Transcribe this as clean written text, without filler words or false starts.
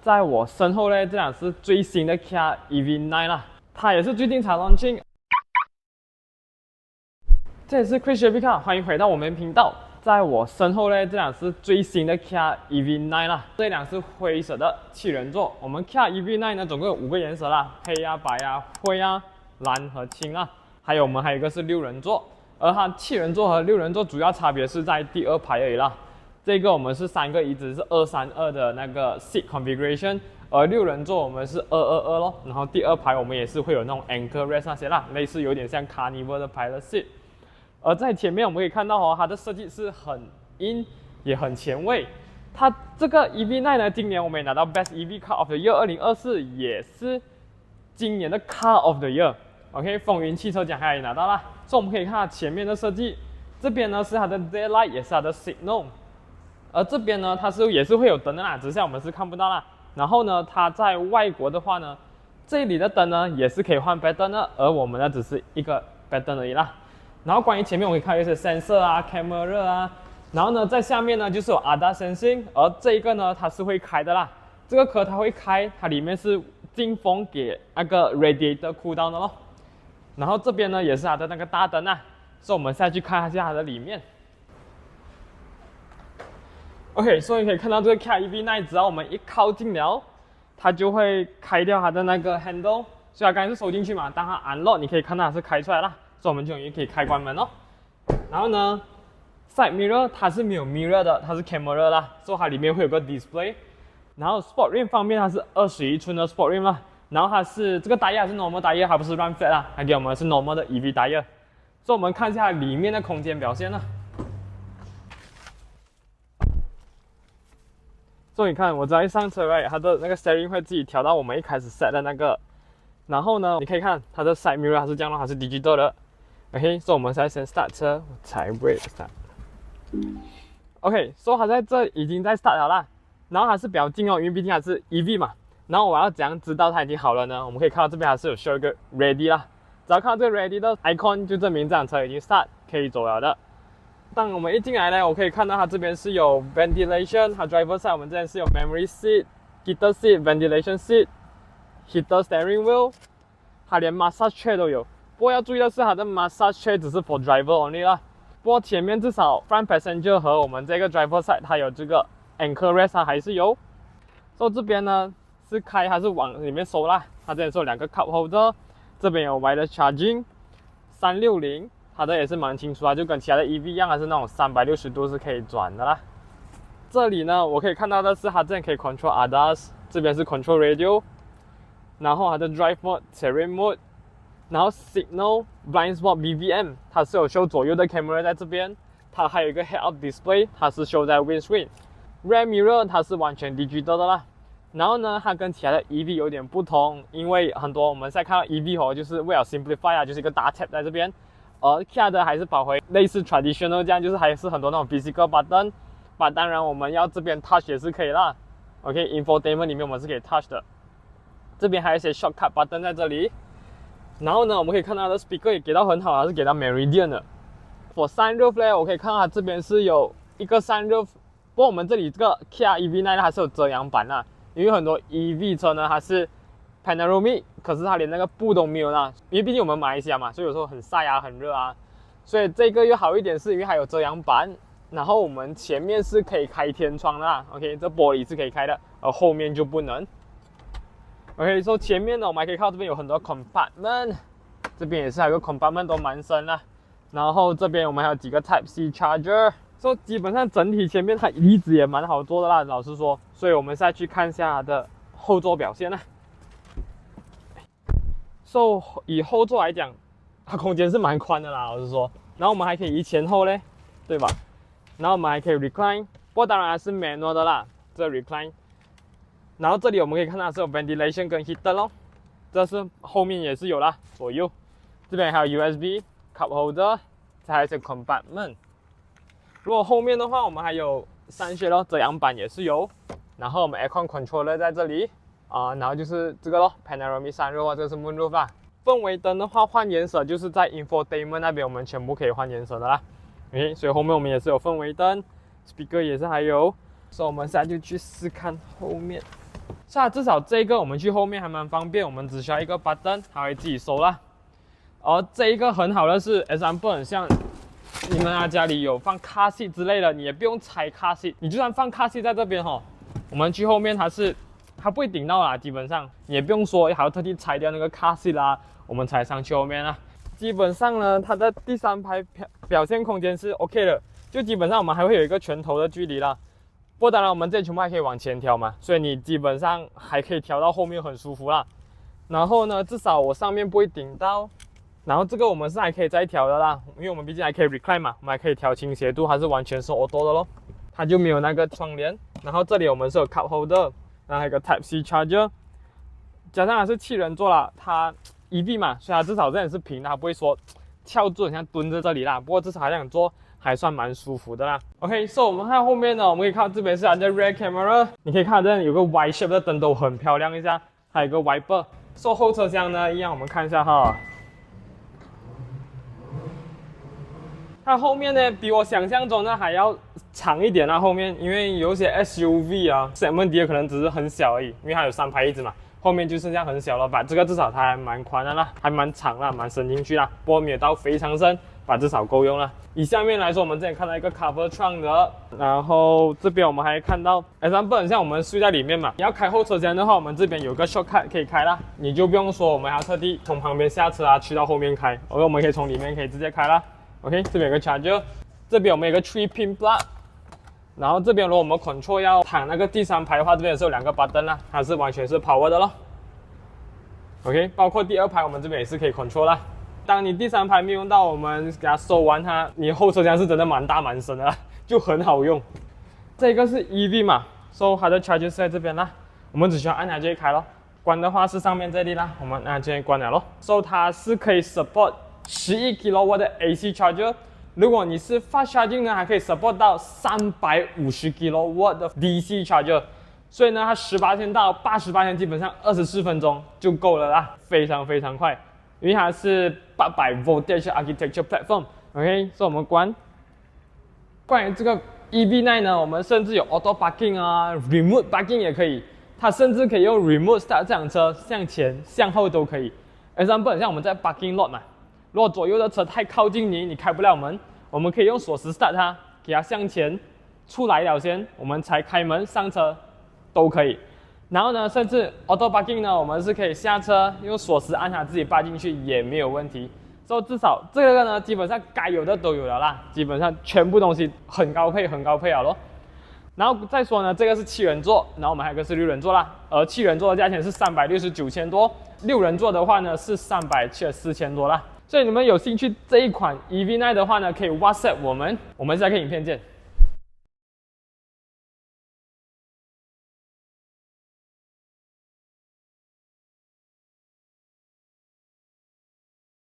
在我身后呢，这辆是最新的 Kia EV9 啦，它也是最近才 launching。这里是 Chris Vicar， 欢迎回到我们频道。在我身后呢，这辆是最新的 Kia EV9 啦，这辆是灰色的7人座。我们 Kia EV9 呢，总共有5个颜色啦，黑啊、白啊、灰啊、蓝和青啊，还有一个是6人座。而它7人座和6人座主要差别是在第2排而已啦。这个我们是3个椅子是232的那个 seat configuration， 而6人座我们是222咯。然后第2排我们也是会有那种 anchor rest 那些啦，类似有点像 Carnival 的pilot seat。而在前面我们可以看到它的设计是很 in 也很前卫。它这个 EV9 呢，今年我们也拿到 Best EV Car of the Year 2024，也是今年的 Car of the Year。OK， 风云汽车奖它也拿到了。所以我们可以看它前面的设计，这边呢是它的 daylight， 也是它的 signal。而这边呢，它也是会有灯的啦，只是我们是看不到啦。然后呢，它在外国的话呢，这里的灯呢也是可以换 pattern 的，而我们呢只是一个 pattern 而已啦。然后关于前面我们可以看有一些 sensor 啊、camera 啊，然后呢在下面呢就是有 ADAS sensing， 而这一个呢它是会开的啦。这个壳它会开，它里面是进风给那个 radiator cool down 的咯。然后这边呢也是它的那个大灯啊，所以我们下去看一下它的里面。OK， 所以你可以看到这个 Kia EV9， 只要我们一靠近了，它就会开掉它的那个 handle。所以它刚才是收进去嘛，当它 unlock， 你可以看到它是开出来了，所以我们就可以开关门哦。然后呢 ，side mirror 它是没有 mirror 的，它是 camera 啦，所以它里面会有个 display。然后 sport rim 方面它是21寸的 sport rim 啦，然后它是这个 tire 是 normal tire， 它不是 run flat 啦，它给我们是 normal 的 EV tire。所以我们看一下里面的空间表现啦。所以你看，我只要一上车 ，right， 它的那个 steering 会自己调到我们一开始 set 的那个。然后呢，你可以看它的 side mirror 它是这样的，它是 digital 的。OK， 所以我们先 start 车，我踩 brake start。OK， 所以它在这已经在 start 了啦。然后它是比较近哦，因为毕竟它是 EV 嘛。然后我要怎样知道它已经好了呢？我们可以看到这边还是有 show 一个 ready 啦。只要看到这个 ready 的 icon， 就证明这辆车已经 start 可以走了的。当我们一进来呢，我可以看到它这边是有 ventilation， 它 driver side 我们这边是有 memory seat、heater seat、ventilation seat、heater steering wheel， 它连 massage chair 都有。不过要注意的是，它的 massage chair 只是 for driver only 啦。不过前面至少 front passenger 和我们这个 driver side 它有这个 anchor rest， 它还是有。所以这边呢是开，它是往里面收啦。它这边是有2个 cup holder， 这边有 wireless charging， 360。它的也是蛮清楚啊，就跟其他的 EV 一样，还是那种360度是可以转的啦。这里呢，我可以看到的是它这边可以 control ADAS， 这边是 control radio， 然后它的 drive mode、terrain mode， 然后 signal、blind spot、BVM， 它是有 show 左右的 camera 在这边，它还有一个 head-up display， 它是 show 在 windscreen。rear mirror 它是完全 digital 的啦。然后呢，它跟其他的 EV 有点不同，因为很多我们在看到 EV 就是为了 simplify 啊，就是一个大 tab 在这边。而 Kia 的还是跑回类似 traditional 这样，就是还是很多那种 physical button， 当然我们要这边 touch 也是可以啦。OK，infotainment 里面我们是可以 touch 的。这边还有一些 shortcut button 在这里。然后呢，我们可以看到它的 speaker 也给到很好，它是给到 Meridian 的。For sunroof 呢，我可以看到它这边是有一个 sunroof， 不过我们这里这个 Kia EV9 它是有遮阳板啦，因为很多 EV 车呢它是panoramic， 可是它连那个布都没有啦，因为毕竟我们马来西亚嘛，所以有时候很晒啊、很热啊，所以这个又好一点是因为它有遮阳板，然后我们前面是可以开天窗的啦 ，OK， 这玻璃是可以开的，而后面就不能。OK， 所以前面呢，我们还可以看到这边有很多 compartment， 这边也是还有个 compartment 都蛮深啦，然后这边我们还有几个 Type C charger， 所以基本上整体前面它椅子也蛮好坐的啦，老实说，所以我们再去看一下它的后座表现啦。以后座来讲，它空间是蛮宽的啦，老实说。然后我们还可以移前后嘞，对吧？然后我们还可以 recline， 不过当然还是 manual 的啦，这 recline。然后这里我们可以看到是有 ventilation 跟 heater 咯，这是后面也是有啦，左右。这边还有 USB cup holder， 这还有一些 compartment。如果后面的话，我们还有sunshade咯，遮阳板也是有。然后我们 aircon controller 在这里。然后就是这个咯 ，panoramic sunroof， 这个是 moonroof 啦。氛围灯的话换颜色就是在 infotainment 那边，我们全部可以换颜色的啦。OK， 所以后面我们也是有氛围灯 ，speaker 也是还有。所以我们现在就去试看后面。是啊，至少这个我们去后面还蛮方便，我们只需要一个 button， 它会自己收啦。而这一个很好的是 example， 很像你们家里有放 car seat 之类的，你也不用拆 car seat， 你就算放 car seat 在这边吼，我们去后面它不会顶到啦，基本上你也不用说还要特地拆掉那个 car seat 啦，我们才上去后面啦。基本上呢，它的第3排表现空间是 OK 的，就基本上我们还会有一个拳头的距离啦。不过当然我们这全部还可以往前调嘛，所以你基本上还可以调到后面很舒服啦。然后呢，至少我上面不会顶到。然后这个我们是还可以再调的啦，因为我们毕竟还可以 recline 嘛，我们还可以调倾斜度，它是完全是 auto 的咯，它就没有那个窗帘。然后这里我们是有 cup holder， 然后还有个 Type C charger， 加上它是7人座啦，它 EV 嘛，所以它至少这里是平的，它不会说翘住，很像蹲在这里啦。不过至少这样坐还算蛮舒服的啦。OK，so 我们看后面呢，我们可以看到这边是它的 rear camera， 你可以看到这里有个 Y shape 的灯都很漂亮一下，还有一个 wiper。So 后车厢呢，一样我们看一下哈。它后面呢，比我想象中的还要长一点啊。后面因为有些 SUV 啊 ，segment D 可能只是很小而已，因为它有3排椅子嘛，后面就剩下很小了吧。这个至少它还蛮宽的啦，还蛮长啦，蛮伸进去啦。不过没有到非常深，把至少够用了。以下面来说，我们这里看到一个 cover trunk 的，然后这边我们还看到 example 很像我们睡在里面嘛。你要开后车厢的话，我们这边有个 shortcut 可以开啦，你就不用说我们还要特地从旁边下车啊，去到后面开，而我们可以从里面可以直接开啦。OK， 这边有个 charger， 这边我们有个 3 pin plug， 然后这边如果我们 control 要躺那个第3排的话，这边也是有2个 button 啦，它是完全是 power 的咯。OK， 包括第2排我们这边也是可以 control 啦。当你第3排没用到，我们给它收完它，你后车厢是真的蛮大蛮深的啦，就很好用。这个是 EV 嘛，所以它的 charger 是在这边啦，我们只需要按它就可以开咯。关的话是上面这里啦，我们按就可以关了咯。所以它是可以 support 11 kW 的 AC charger， 如果你是 fast charging 呢，还可以 support 到350 kW 的 DC charger， 所以呢，它18到88基本上24分钟就够了啦，非常非常快，因为它是800 voltage architecture platform。OK， 所以我们关。关于这个 EV9 呢，我们甚至有 auto parking 啊 ，remote parking 也可以，它甚至可以用 remote start 这辆车向前、向后都可以。example 像我们在 parking lot 嘛。如果左右的车太靠近你，你开不了门，我们可以用锁匙 start 它，给它向前出来了先，我们才开门上车，都可以。然后呢，甚至 auto parking 呢，我们是可以下车用锁匙按它自己扒进去也没有问题。所以至少这个呢，基本上该有的都有了啦，基本上全部东西很高配了咯。然后再说呢，这个是7人座，然后我们还有一个是6人座啦，而7人座的价钱是369千多，6人座的话呢是374千多啦。所以你们有兴趣这一款 EV9 的话呢，可以 WhatsApp 我们现在看影片见。